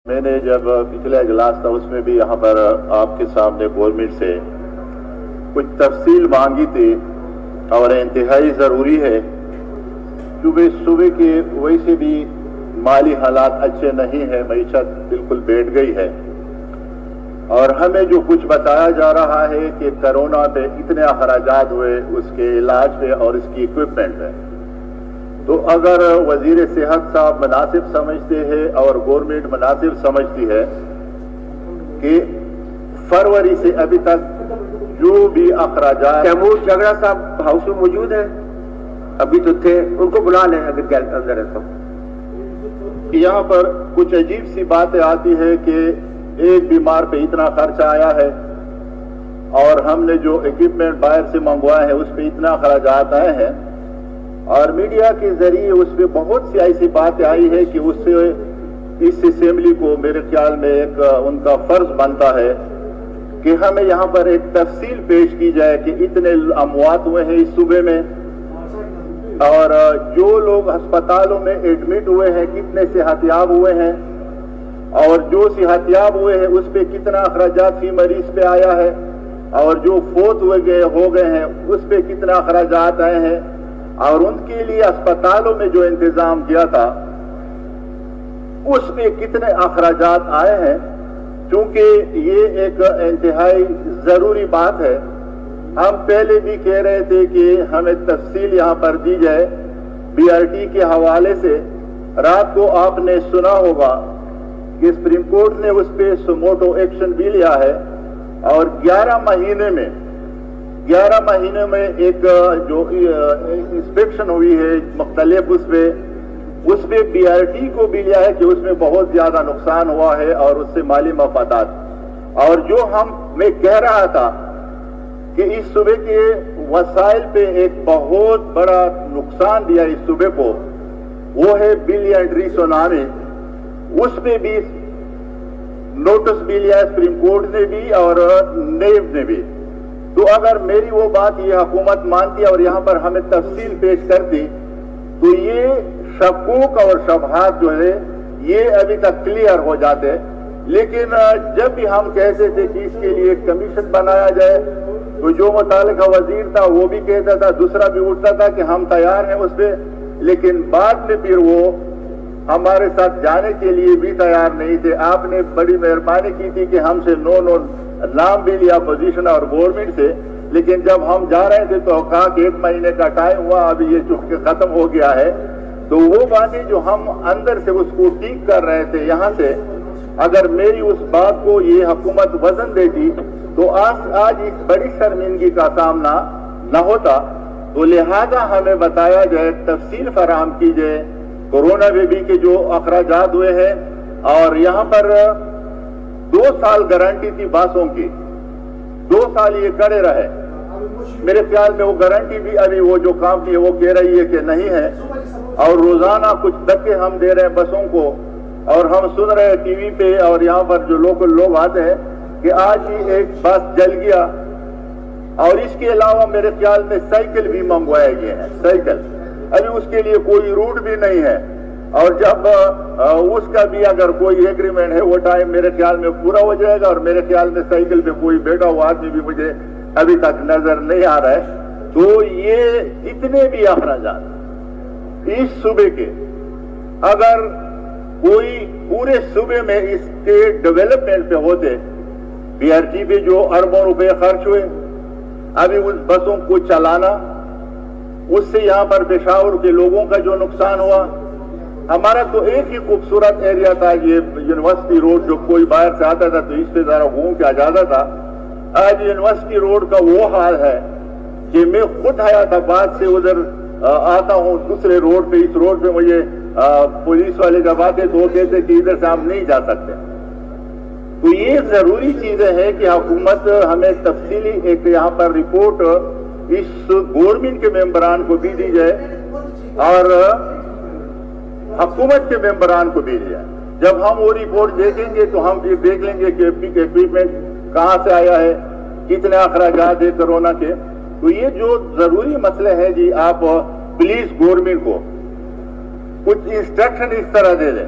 میں نے جب پچھلے اجلاس تھا اس میں بھی یہاں پر آپ کے سامنے گورنمنٹ سے کچھ تفصیل مانگی تھی اور انتہائی ضروری ہے کیونکہ صوبے کے ویسے بھی مالی حالات اچھے نہیں ہیں، معیشت بالکل بیٹھ گئی ہے اور ہمیں جو کچھ بتایا جا رہا ہے کہ کرونا پہ اتنے اخراجات ہوئے اس کے علاج پہ اور اس کی اکوپمنٹ پہ، تو اگر وزیر صحت صاحب مناسب سمجھتے ہیں اور گورنمنٹ مناسب سمجھتی ہے کہ فروری سے ابھی تک جو بھی اخراجات... تیمور جھگڑا صاحب ہاؤس میں موجود ہیں، ابھی تو تھے، ان کو بلا لیں اگر گیل اندر ہے تو۔ یہاں پر کچھ عجیب سی باتیں آتی ہے کہ ایک بیمار پہ اتنا خرچہ آیا ہے اور ہم نے جو اکوپمنٹ باہر سے منگوائے ہیں اس پہ اتنا اخراجات آئے ہیں، اور میڈیا کے ذریعے اس پہ بہت سی ایسی باتیں آئی ہے کہ اس سے اس اسمبلی کو میرے خیال میں ایک ان کا فرض بنتا ہے کہ ہمیں یہاں پر ایک تفصیل پیش کی جائے کہ اتنے اموات ہوئے ہیں اس صوبے میں اور جو لوگ ہسپتالوں میں ایڈمٹ ہوئے ہیں کتنے صحت یاب ہوئے ہیں اور جو صحت یاب ہوئے ہیں اس پہ کتنا اخراجات فی مریض پہ آیا ہے اور جو فوت ہو گئے ہیں اس پہ کتنا اخراجات آئے ہیں اور ان کے لیے اسپتالوں میں جو انتظام کیا تھا اس پہ کتنے اخراجات آئے ہیں، چونکہ یہ ایک انتہائی ضروری بات ہے۔ ہم پہلے بھی کہہ رہے تھے کہ ہمیں تفصیل یہاں پر دی جائے بی آر ٹی کے حوالے سے۔ رات کو آپ نے سنا ہوگا کہ سپریم کورٹ نے اس پہ سموٹو ایکشن بھی لیا ہے اور 11 مہینے میں ایک جو انسپیکشن ہوئی ہے مختلف اس پہ بی آر ٹی کو بھی لیا ہے کہ اس میں بہت زیادہ نقصان ہوا ہے اور اس سے مالی مفادات، اور جو میں کہہ رہا تھا کہ اس صوبے کے وسائل پہ ایک بہت بڑا نقصان دیا اس صوبے کو، وہ ہے بل اینڈ سونامی۔ اس پہ بھی نوٹس بھی لیا ہے سپریم کورٹ نے بھی اور نیب نے بھی۔ تو اگر میری وہ بات یہ حکومت مانتی اور یہاں پر ہمیں تفصیل پیش کرتی تو یہ شکوک اور شبہات جو ہے یہ ابھی تک کلیئر ہو جاتے، لیکن جب بھی ہم کہتے تھے کہ اس کے لیے ایک کمیشن بنایا جائے تو جو متعلقہ وزیر تھا وہ بھی کہتا تھا، دوسرا بھی اٹھتا تھا کہ ہم تیار ہیں اس پہ، لیکن بعد میں پھر وہ ہمارے ساتھ جانے کے لیے بھی تیار نہیں تھے۔ آپ نے بڑی مہربانی کی تھی کہ ہم سے نام بھی لیا اپوزیشن اور گورنمنٹ سے، لیکن جب ہم جا رہے تھے تو کہا کہ 1 مہینے کا ٹائم ہوا، ابھی یہ چونکہ ختم ہو گیا ہے۔ تو وہ باتیں جو ہم اندر سے اس کو ٹھیک کر رہے تھے یہاں سے، اگر میری اس بات کو یہ حکومت وزن دیتی تو آج ایک بڑی شرمندگی کا سامنا نہ ہوتا۔ تو لہذا ہمیں بتایا جائے، تفصیل فراہم کی جائے کورونا وبا کے جو اخراجات ہوئے ہیں، اور یہاں پر 2 سال گارنٹی تھی باسوں کی، 2 سال یہ کڑے رہے۔ میرے خیال میں وہ گارنٹی بھی ابھی وہ جو کام کی ہے وہ کہہ رہی ہے کہ نہیں ہے، اور روزانہ کچھ دھکے ہم دے رہے ہیں بسوں کو، اور ہم سن رہے ہیں ٹی وی پہ اور یہاں پر جو لوکل لوگ آتے ہیں کہ آج ہی ایک بس جل گیا، اور اس کے علاوہ میرے خیال میں سائیکل بھی منگوائے گئے ہیں، سائیکل ابھی اس کے لیے کوئی روٹ بھی نہیں ہے، اور جب اس کا بھی اگر کوئی ایگریمنٹ ہے وہ ٹائم میرے خیال میں پورا ہو جائے گا، اور میرے خیال میں سائیکل پہ کوئی بیٹھا ہوا آدمی بھی مجھے ابھی تک نظر نہیں آ رہا ہے۔ تو یہ اتنے بھی اخراجات اس صوبے کے، اگر کوئی پورے صوبے میں اس کے ڈیولپمنٹ پہ ہوتے، بی آر ٹی پہ جو اربوں روپے خرچ ہوئے، ابھی اس بسوں کو چلانا، اس سے یہاں پر پشاور کے لوگوں کا جو نقصان ہوا۔ ہمارا تو ایک ہی خوبصورت ایریا تھا یہ یونیورسٹی روڈ، جو کوئی باہر سے آتا تھا تو اس پہ ذرا گھوم کے آ جاتا تھا۔ آج یونیورسٹی روڈ کا وہ حال ہے کہ میں خود حیات آباد سے ادھر آتا ہوں دوسرے روڈ پہ، اس روڈ پہ مجھے پولیس والے جب آتے تو وہ کہتے کہ ادھر سے ہم نہیں جا سکتے۔ تو یہ ضروری چیزیں ہیں کہ حکومت ہمیں تفصیلی ایک یہاں پر رپورٹ اس گورنمنٹ کے ممبران کو بھی دی جائے اور حکومت کے ممبران کو بھی دی جائے۔ جب ہم وہ رپورٹ دیکھیں گے تو ہم پھر دیکھ لیں گے کہ اکوپمنٹ کہاں سے آیا ہے، کتنے اخراجات ہیں کورونا کے۔ تو یہ جو ضروری مسئلے ہیں جی، آپ پلیز گورنمنٹ کو کچھ انسٹرکشن اس طرح دے دیں